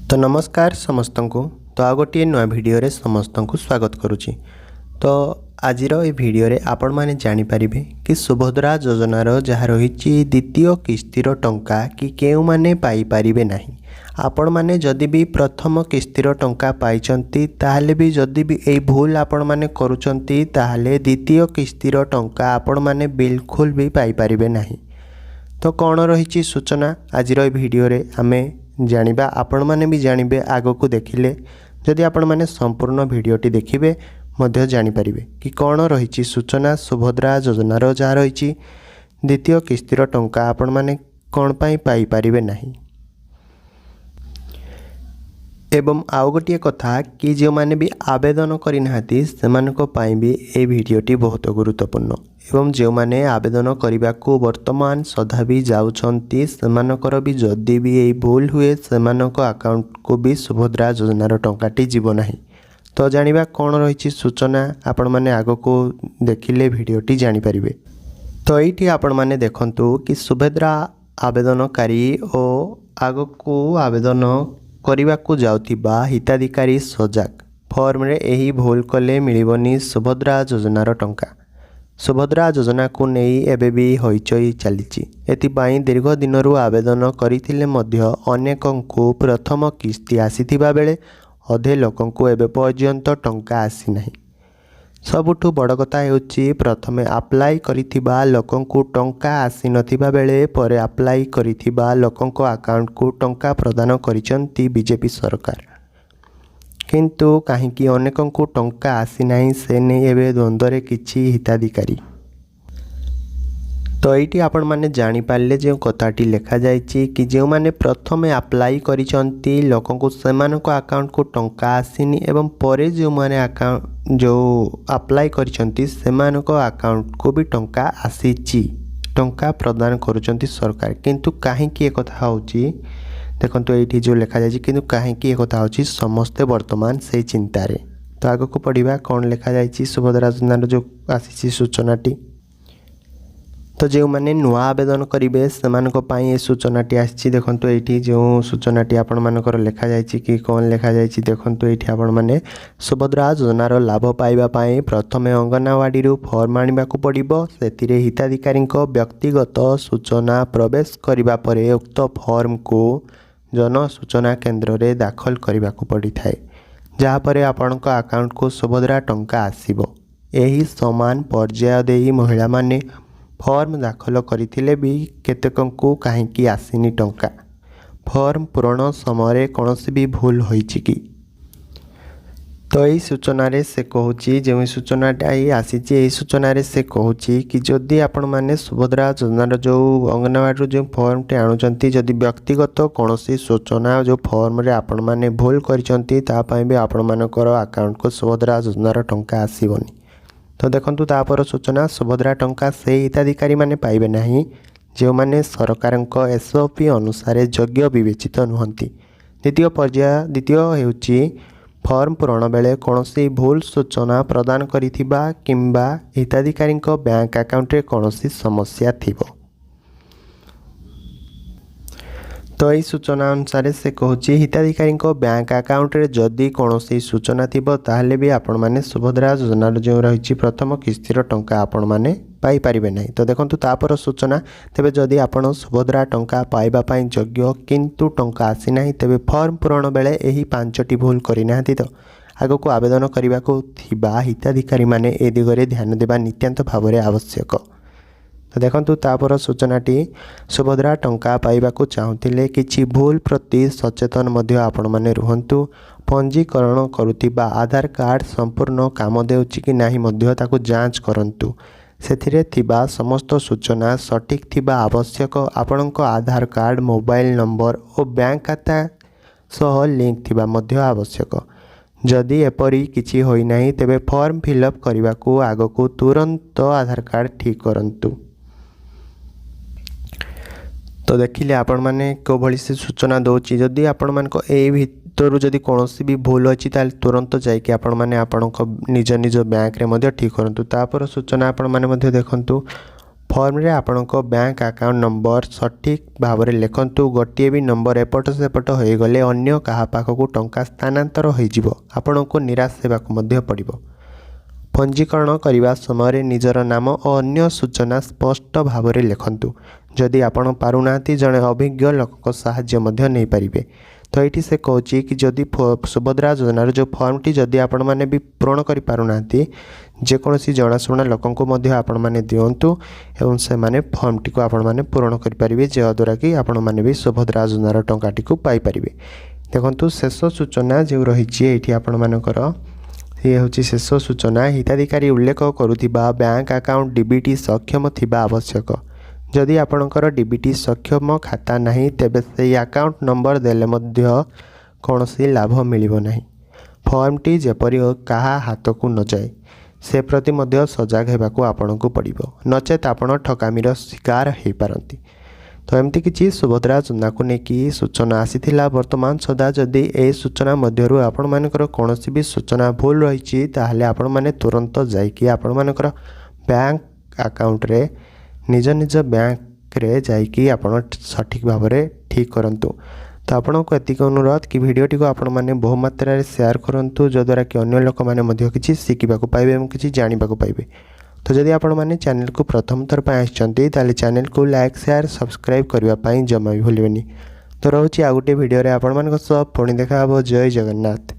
तो नमस्कार समस्त को। तो आ गोटे नुआ भिडियो रे समस्त को स्वागत करुच्ची। तो आज ये भिडियो रे आपण माने जानि परिबे कि सुभद्रा योजनार जहाँ रही द्वितीय किस्तिर टंका कि केउ माने पाई परिबे नाही। आपण माने जदि भी प्रथम किस्तिर टंका पाइचंती ताहले भी जदि भी एई भूल आपण माने करूचंती ताहले द्वितीय किस्तिर टंका आपण माने बिल्कुल भी पाई परिबे नाही। तो कौन रही सूचना आज भिडियो रे आमे जानिबा। आपण माने भी जानिबे आगो को देखिले जदि आपण माने संपूर्ण भिडियोटी देखिबे मध्य जानि परिबे कि कौन रही सूचना सुभद्रा योजनार जहाँ रही द्वितीय किस्तिर टंका आपण माने कौन पाई परिबे नाही। एवं आउ गोटे कथा कि जो माने भी आवेदन करिनाहाती सेमानक पाई भी ए भिडियोटी बहुत गुरुत्वपूर्ण। एवं जो माने आवेदन करने को वर्तमान सदा भी जाउछंती सेमानकर भी जदि भी ए भूल हुए सेमानक अकाउंट को भी सुभद्रा योजनार टंकाटी जीव नाही। तो जानिबा कौन रही सूचना आपण माने आगो को देखिले भिडियोटी जानि परिबे। तो ये आपण माने देखंतु कि सुभद्रा आवेदनकारी और आगो को आवेदन करने को जाउथिबा हिताधिकारी सजाग फॉर्म रे एही भूल कले मिलिबनी सुभद्रा योजनार टंका। सुभद्रा योजना को नहीं एबे भी होइचई चलीची। एथिपाई दीर्घ दिनरू आवेदन करिथिले मध्य अनेकंकु प्रथम किस्ती आसीथिबा बेले अधे लोकंकु एबे पर्यंत टंका आसी नाही। सबुठु बड़ कथा हेउची प्रथमे अप्लाई करिथिबा लोकंकु टंका आसी नथिबा बेले परे अप्लाई करिथिबा लोकंको अकाउंट को टंका प्रदान करिसंती बीजेपी सरकार। किंतु काहींकि अनेकंकु टंका आसी नाही से नहीं एबे द्वंद्वरे किछि हिताधिकारी। तो ये आपण माने जानि पारले जो कथाटी लिखा जाइछि कि जो माने प्रथमे अप्लाई करिसंती लोकंकु सेमानको अकाउंट को टंका आसीनी एवं परे जो माने अकाउंट जो अप्लाई करिसंती सेमानको अकाउंट को भी टंका आसीछि टंका प्रदान करुचंती सरकार। किंतु काहींकि ए कथा होची देखंतु एठी जो लिखा जाइछि किंतु काहींकि ए कथा होची समस्ते वर्तमान से चिंतारे। तो आगो को पढ़िबा कौन लिखा जाइछि सुभद्रा योजनार जो आसीछि सूचनाटी। तो जो मैंने नुआ आवेदन करेंगे से सूचनाटी आसी देखो ये जो सूचनाटी आपण मानकर लिखा जाइछि कि कौन लिखा जाइछि देखो ये आपण मैंने सुभद्रा योजनार लाभ पाइबापी प्रथमे अंगनवाड़ी फॉर्म आने को पड़ो से हिताधिकारी व्यक्तिगत सूचना प्रवेश करने पर उक्त फॉर्म को जन सूचना केन्द्र में दाखल करने को पड़ी थाए जहाँपर आपण अकाउंट को सुभद्रा टंका आसीबो। एही समान पर्याय दे महिला माने फॉर्म दाखल करथिले भी केतेकंकु काहींकि आसीनी टंका। फॉर्म पूरण समय कौनसी भी भूल होइछि कि। तो यही सूचना रे से कहूची जो सूचनाटा ही आसीछि यही सूचना रे से कहूची कि जदि आपण माने सुभद्रा योजनार जो अंगनवाड़ी जो फॉर्म टे आणुचंती जदि व्यक्तिगत कौनसी सूचना जो फॉर्म रे आपण माने भूल करिसंती ता पई भी आपण मानकर अकाउंट को सुभद्रा योजनार टंका आसीबनी। तो देखंतु तापर सूचना सुभद्रा टंका से हिताधिकारी माने पाइबे नाही जो माने सरकारक एसओपी अनुसार योग्य विवेचित नुहंती। द्वितीय हेउची फॉर्म पूरण बेले कौनसी भूल सूचना प्रदान करिथिबा किंबा हिताधिकारी बैंक अकाउंट रे कौनसी समस्या थिबो। तो यही सूचना अनुसार से कहूँ हिताधिकारी बैंक अकाउंट रे जदि कौनसी सूचना थिबो ताहले भी आपण माने सुभद्रा योजनार जो रही प्रथम किस्तिर टंका आपण माने पाई परिबे नहीं। तो देखंतु तापर सूचना तेबे जदि आपण सुभद्रा टंका पाइबा पई योग्य किंतु टंका आसी नाही तेबे फॉर्म पूरण बेले एही 5टी भूल करिनाहांती तो आगो को आवेदन करने को थिबा हिताधिकारी माने ए दिगरे ध्यान देबा नित्यांत भावरे आवश्यक। तो देखंतु तापर सूचनाटी सुभद्रा टंका पाइबाकू चाहुथिले किछि भूल प्रति सचेतन मध्य आपण माने रुहंतु। पंजीकरण करुथिबा आधार कार्ड संपूर्ण काम देउछि कि नाही मध्य ताकू जांच करंतु। सेथिरे थिबा समस्त सूचना सठिक थिबा आवश्यक। आपणक आधार कार्ड मोबाइल नंबर और बैंक खाता सह लिंक थिबा मध्य आवश्यक। जदि एपरी किछि होई नाही तेबे फॉर्म फिलअप करबाकू आगकू तुरंत आधार कार्ड ठीक करंतु। तो देखिले आपण माने को भली से सूचना दोची जदि आपण मान को ए भितर जदि कोनोसी भी भूल अछि ताल तुरंत जाय कि आपण माने आपण को निज निज बैंक रे मध्ये ठीक करंतु। तापर सूचना आपण माने मध्ये देखंतु फॉर्म रे आपणक बैंक अकाउंट नंबर सठिक भाव में लिखंतु। गोटे भी नंबर एपट सेपट हो गले अन्य कहा पाखक टंका स्थानांतर हो आपण को निराश होगा पड़ो। पंजीकरण करने समय निजर नाम और अन्य सूचना स्पष्ट भाव में लिखंतु। जदि आपण पारुना जड़े अभिज्ञ लोक साहाय्य नहीं पारे तो ये से कहूँ कि जदि सुभद्रा योजनार जो फॉर्म टी जदि आपण मैंने भी पूरण कर पारुना जेकोसी जनाशुना लोक आपण मैंने दिंतु एवं से माने फॉर्म टी को आपण मैंने पूरण करेंगे जद्वारा कि आपण मैंने भी सुभद्रा योजनार टंकाटी को पाइपर। देखो शेष सूचना जो रही ये आपण मानकर ये हूँ शेष सूचना हिताधिकारी उल्लेख करुवा बैंक अकाउंट डीबीटी सक्षम थिबा आवश्यक। जदि आपणकर डीबीटी सक्षम खाता नहीं तेबे से अकाउंट नंबर देले मध्य कौनसी लाभ मिलिबो नहीं। फॉर्म टी जेपरी कहा हाथ को न जाए से प्रति मध्य सजग होगाकू आपन को पड़ो नचेत आपण ठकामीर शिकार हो पारती। तो एमती किसी सुभद्रा योजना को लेकिन सूचना आसीथिला वर्तमान सुधा जदि ए सूचना मध्यरु आपण मानकर कौनसी भी सूचना भूल रही ताहले आपण माने तुरंत जाइकी आपण मानकर बैंक अकाउंट रे निज निज बैंक रे जाइकी आपण सठिक भाव में ठीक करंतु। तो आपण को एतिक अनुरोध कि वीडियोटी को आपण माने बहु मात्रा रे शेयर करंतु जद्वारा कि अन्य लोक माने मध्य किछि शिखिबा को पाइबे एवं किछि जानिबा को पाइबे। तो जदि आपण माने चैनल को प्रथम थर पर आछंती ताले चैनल को लाइक शेयर सब्सक्राइब करबा पई जमा भी भूलिबेनी। तो रहउछि आ गुटे वीडियो रे आपण मानक सब पुणी देखा हबो। जय जगन्नाथ।